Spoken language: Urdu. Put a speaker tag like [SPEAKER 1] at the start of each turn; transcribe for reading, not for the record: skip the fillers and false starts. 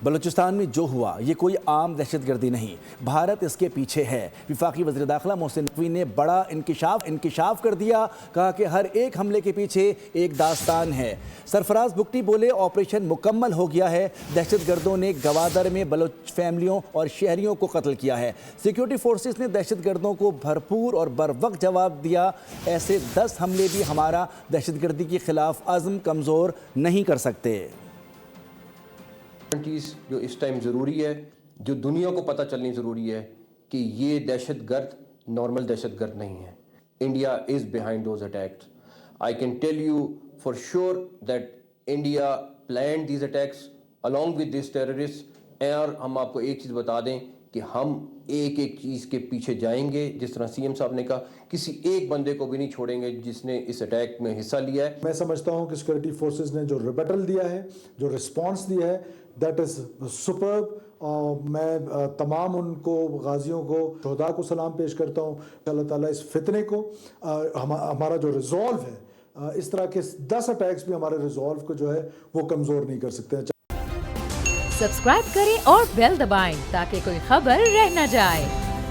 [SPEAKER 1] بلوچستان میں جو ہوا یہ کوئی عام دہشت گردی نہیں، بھارت اس کے پیچھے ہے۔ وفاقی وزیر داخلہ محسن نقوی نے بڑا انکشاف کر دیا، کہا کہ ہر ایک حملے کے پیچھے ایک داستان ہے۔ سرفراز بگٹی بولے آپریشن مکمل ہو گیا ہے، دہشت گردوں نے گوادر میں بلوچ فیملیوں اور شہریوں کو قتل کیا ہے۔ سیکیورٹی فورسز نے دہشت گردوں کو بھرپور اور بروقت جواب دیا، ایسے 10 حملے بھی ہمارا دہشت گردی کے خلاف عزم کمزور نہیں کر سکتے۔
[SPEAKER 2] جو اس ٹائم ضروری ہے، جو دنیا کو پتہ چلنی ضروری ہے کہ یہ دہشت گرد نارمل دہشت گرد نہیں ہے۔ India is behind those attacks. I can tell you for sure that India planned these attacks along with these terrorists۔ اور ہم آپ کو ایک چیز بتا دیں کہ ہم ایک ایک چیز کے پیچھے جائیں گے، جس طرح سی ایم صاحب نے کہا کسی ایک بندے کو بھی نہیں چھوڑیں گے جس نے اس اٹیک میں حصہ لیا ہے۔
[SPEAKER 3] میں سمجھتا ہوں کہ سیکورٹی فورسز نے جو ریبٹل دیا ہے، جو رسپانس دیا ہے، دیٹ از سپرب۔ میں تمام ان کو غازیوں کو، شہداء کو سلام پیش کرتا ہوں۔ اللہ تعالیٰ اس فتنے کو، ہمارا جو ریزولو ہے، اس طرح کے 10 اٹیکس بھی ہمارے ریزولو کو جو ہے وہ کمزور نہیں کر سکتے ہیں۔
[SPEAKER 4] سبسکرائب کریں اور بیل دبائیں تاکہ کوئی خبر رہ نہ جائے۔